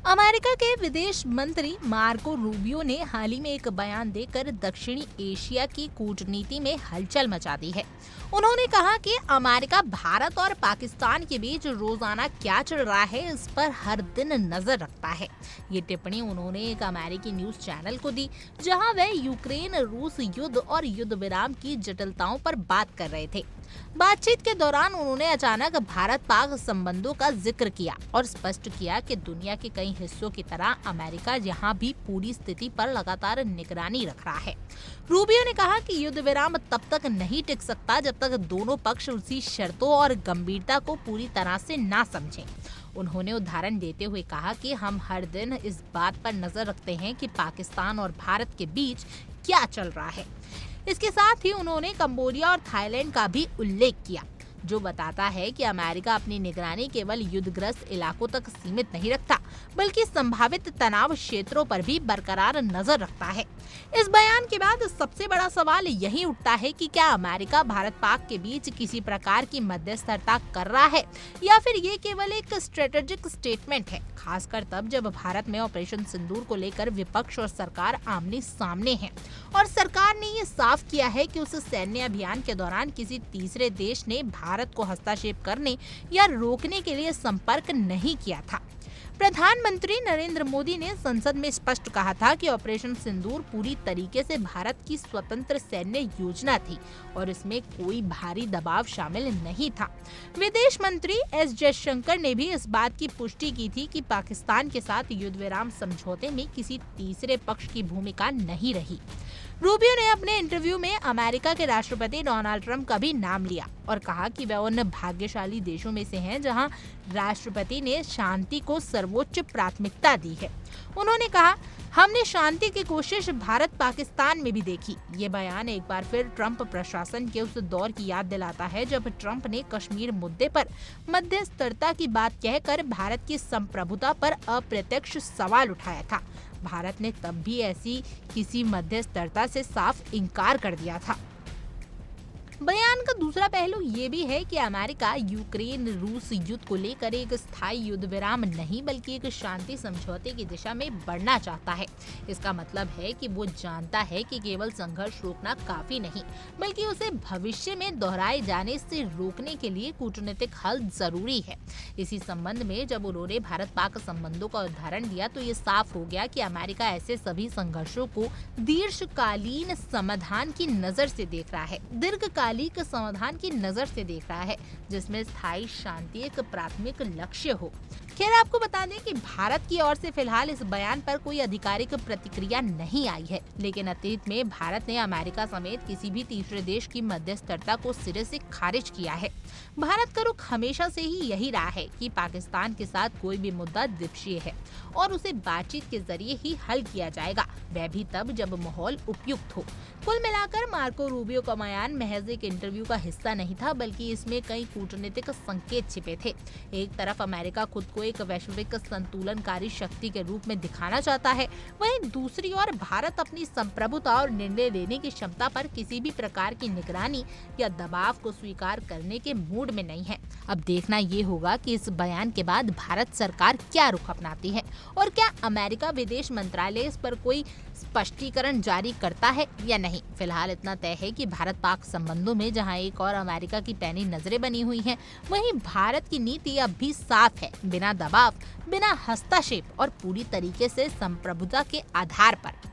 America के विदेश मंत्री मार्को रूबियो ने हाल ही में एक बयान देकर दक्षिणी एशिया की कूटनीति में हलचल मचा दी है। उन्होंने कहा कि अमेरिका भारत और पाकिस्तान के बीच रोजाना क्या चल रहा है इस पर हर दिन नजर रखता है। ये टिप्पणी उन्होंने एक अमेरिकी न्यूज चैनल को दी, जहां वह यूक्रेन रूस युद्ध और युद्ध विराम की जटिलताओं पर बात कर रहे थे। बातचीत के दौरान उन्होंने अचानक भारत पाक संबंधों का जिक्र किया और स्पष्ट किया कि दुनिया के कई हिस्सों की तरह अमेरिका यहाँ भी पूरी स्थिति पर लगातार निगरानी रख रहा है। रूबियो ने कहा कि युद्ध विराम तब तक नहीं टिक सकता जब तक दोनों पक्ष उसी शर्तों और गंभीरता को पूरी तरह से ना समझें। उन्होंने उदाहरण देते हुए कहा कि हम हर दिन इस बात पर नजर रखते हैं कि पाकिस्तान और भारत के बीच क्या चल रहा है। इसके साथ ही उन्होंने कंबोडिया और थाईलैंड का भी उल्लेख किया, जो बताता है कि अमेरिका अपनी निगरानी केवल युद्धग्रस्त इलाकों तक सीमित नहीं रखता, बल्कि संभावित तनाव क्षेत्रों पर भी बरकरार नजर रखता है। इस बयान के बाद सबसे बड़ा सवाल यही उठता है कि क्या अमेरिका भारत पाक के बीच किसी प्रकार की मध्यस्थता कर रहा है या फिर ये केवल एक स्ट्रेटेजिक स्टेटमेंट है, खासकर तब जब भारत में ऑपरेशन सिंदूर को लेकर विपक्ष और सरकार आमने सामने है और सरकार ने ये साफ किया है कि उस सैन्य अभियान के दौरान किसी तीसरे देश ने भारत को हस्तक्षेप करने या रोकने के लिए संपर्क नहीं किया था। प्रधानमंत्री नरेंद्र मोदी ने संसद में स्पष्ट कहा था कि ऑपरेशन सिंदूर पूरी तरीके से भारत की स्वतंत्र सैन्य योजना थी और इसमें कोई बाहरी दबाव शामिल नहीं था। विदेश मंत्री एस जयशंकर ने भी इस बात की पुष्टि की थी कि पाकिस्तान के साथ युद्ध विराम समझौते में किसी तीसरे पक्ष की भूमिका नहीं रही। रूबियो ने अपने इंटरव्यू में अमेरिका के राष्ट्रपति डोनाल्ड ट्रंप का भी नाम लिया और कहा कि वह उन भाग्यशाली देशों में से हैं जहां राष्ट्रपति ने शांति को सर्वोच्च प्राथमिकता दी है। उन्होंने कहा, हमने शांति की कोशिश भारत पाकिस्तान में भी देखी। ये बयान एक बार फिर ट्रंप प्रशासन के उस दौर की याद दिलाता है जब ट्रंप ने कश्मीर मुद्दे पर मध्यस्थता की बात कहकर भारत की संप्रभुता पर अप्रत्यक्ष सवाल उठाया था। भारत ने तब भी ऐसी किसी मध्यस्थता से साफ इनकार कर दिया था। बयान का दूसरा पहलू ये भी है कि अमेरिका यूक्रेन रूस युद्ध को लेकर एक स्थायी युद्ध विराम नहीं बल्कि एक शांति समझौते की दिशा में बढ़ना चाहता है। इसका मतलब है कि वो जानता है कि केवल संघर्ष रोकना काफी नहीं, बल्कि उसे भविष्य में दोहराए जाने से रोकने के लिए कूटनीतिक हल जरूरी है। इसी संबंध में जब उन्होंने भारत पाक संबंधों का उदाहरण दिया तो ये साफ हो गया कि अमेरिका ऐसे सभी संघर्षों को दीर्घकालीन समाधान की नजर से देख रहा है, दीर्घकालिक समाधान की नजर से देख रहा है, जिसमें स्थायी शांति एक प्राथमिक लक्ष्य हो। खैर, आपको बता दें कि भारत की ओर से फिलहाल इस बयान पर कोई आधिकारिक प्रतिक्रिया नहीं आई है, लेकिन अतीत में भारत ने अमेरिका समेत किसी भी तीसरे देश की मध्यस्थता को सिरे से खारिज किया है। भारत का रुख हमेशा से ही यही रहा है कि पाकिस्तान के साथ कोई भी मुद्दा द्विपक्षीय है और उसे बातचीत के जरिए ही हल किया जाएगा, वह भी तब जब माहौल उपयुक्त हो। कुल मिलाकर मार्को रूबियो का बयान महज एक इंटरव्यू का हिस्सा नहीं था, बल्कि इसमें कई कूटनीतिक संकेत छिपे थे। एक तरफ अमेरिका खुद को एक वैश्विक संतुलनकारी शक्ति के रूप में दिखाना चाहता है, वहीं दूसरी ओर भारत अपनी संप्रभुता और निर्णय लेने की क्षमता पर किसी भी प्रकार की निगरानी या दबाव को स्वीकार करने के मूड में नहीं है। अब देखना ये होगा कि इस बयान के बाद भारत सरकार क्या रुख अपनाती है और क्या अमेरिका विदेश मंत्रालय इस पर कोई स्पष्टीकरण जारी करता है या नहीं। फिलहाल इतना तय है कि भारत पाक संबंधों में जहां एक और अमेरिका की पैनी नजरें बनी हुई हैं, वहीं भारत की नीति अब भी साफ है, बिना दबाव, बिना हस्तक्षेप और पूरी तरीके से संप्रभुता के आधार पर।